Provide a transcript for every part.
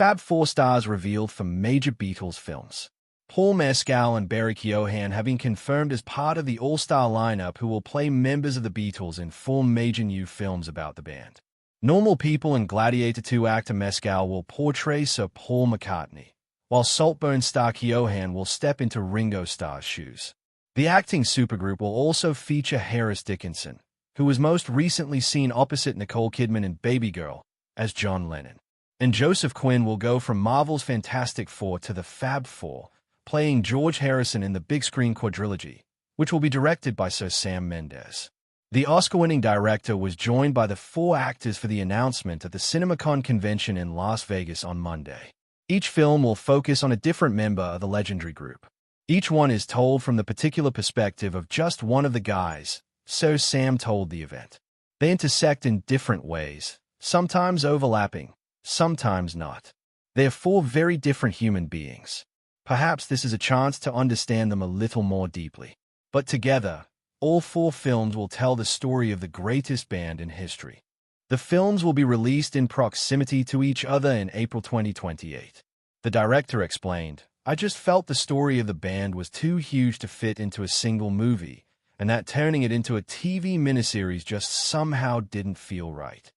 Fab Four stars revealed for major Beatles films. Paul Mescal and Barry Keoghan have been confirmed as part of the all-star lineup who will play members of the Beatles in 4 major new films about the band. Normal People and Gladiator II actor Mescal will portray Sir Paul McCartney, while Saltburn star Keoghan will step into Ringo Starr's shoes. The acting supergroup will also feature Harris Dickinson, who was most recently seen opposite Nicole Kidman in Babygirl, as John Lennon. And Joseph Quinn will go from Marvel's Fantastic Four to the Fab Four, playing George Harrison in the big-screen quadrilogy, which will be directed by Sir Sam Mendes.The Oscar-winning director was joined by the 4 actors for the announcement at the CinemaCon convention in Las Vegas on Monday. Each film will focus on a different member of the legendary group. Each one is told from the particular perspective of just one of the guys, so Sam told the event. They intersect in different ways, sometimes overlapping, sometimes not. They are 4 very different human beings. Perhaps this is a chance to understand them a little more deeply. But together, all 4 films will tell the story of the greatest band in history. The films will be released in proximity to each other in April 2028. The director explained, "I just felt the story of the band was too huge to fit into a single movie, and that turning it into a TV miniseries just somehow didn't feel right."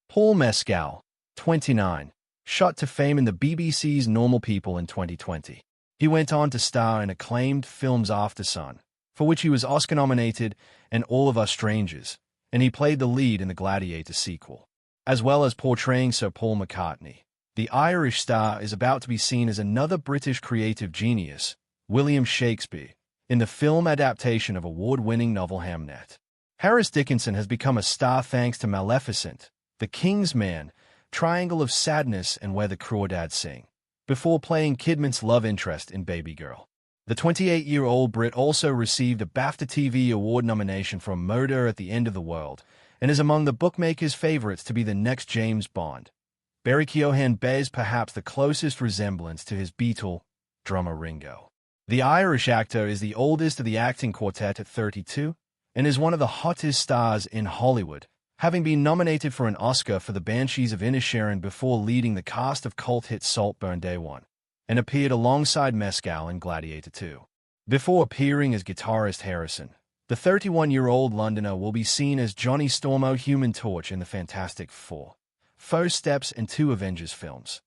Paul Mescal, 29, shot to fame in the BBC's Normal People in 2020. He went on to star in acclaimed films Aftersun, for which he was Oscar-nominated, and All of Us Strangers, and he played the lead in the Gladiator sequel. As well as portraying Sir Paul McCartney, the Irish star is about to be seen as another British creative genius, William Shakespeare, in the film adaptation of award-winning novel Hamnet. Harris Dickinson has become a star thanks to Maleficent, The King's Man, Triangle of Sadness, and Where the Crawdads Sing, before playing Kidman's love interest in Babygirl. The 28-year-old Brit also received a BAFTA TV Award nomination for Murder at the End of the World and is among the bookmakers' favorites to be the next James Bond. Barry Keoghan bears perhaps the closest resemblance to his Beatle drummer Ringo. The Irish actor is the oldest of the acting quartet at 32 and is one of the hottest stars in Hollywood, having been nominated for an Oscar for The Banshees of Inisherin before leading the cast of cult hit Saltburn Day One, and appeared alongside Mescal in Gladiator II. Before appearing as guitarist Harrison, the 31-year-old Londoner will be seen as Johnny Stormo Human Torch in the Fantastic Four, First Steps, and 2 Avengers films.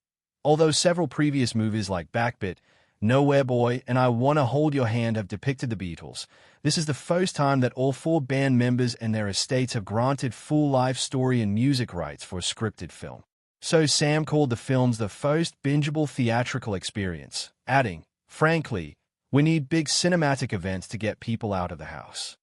Although several previous movies like Backbit, Nowhere Boy, and I Wanna Hold Your Hand have depicted the Beatles, this is the first time that all 4 band members and their estates have granted full life story and music rights for a scripted film. So Sam called the films the first bingeable theatrical experience, adding, "Frankly, we need big cinematic events to get people out of the house."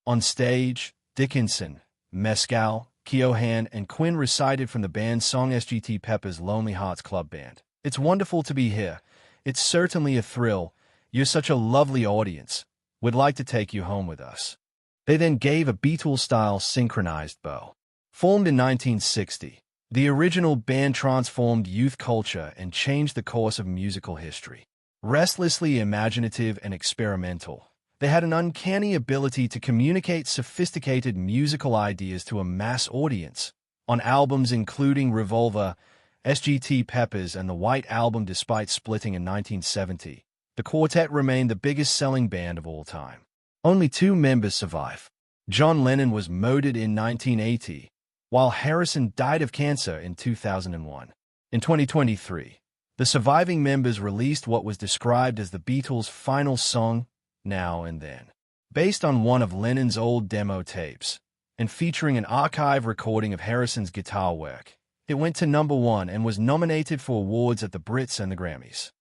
On stage, Dickinson, Mescal, Keoghan, and Quinn recited from the band's song Sgt. Pepper's Lonely Hearts Club Band. "It's wonderful to be here. It's certainly a thrill. You're such a lovely audience. We'd like to take you home with us." They then gave a Beatles-style synchronized bow. Formed in 1960, the original band transformed youth culture and changed the course of musical history. Restlessly imaginative and experimental, they had an uncanny ability to communicate sophisticated musical ideas to a mass audience. On albums including Revolver, Sgt. Pepper's, and the White Album, despite splitting in 1970, the quartet remained the biggest-selling band of all time. Only 2 members survive. John Lennon was murdered in 1980, while Harrison died of cancer in 2001. In 2023, the surviving members released what was described as the Beatles' final song, Now and Then. Based on one of Lennon's old demo tapes, and featuring an archive recording of Harrison's guitar work, it went to #1 and was nominated for awards at the Brits and the Grammys.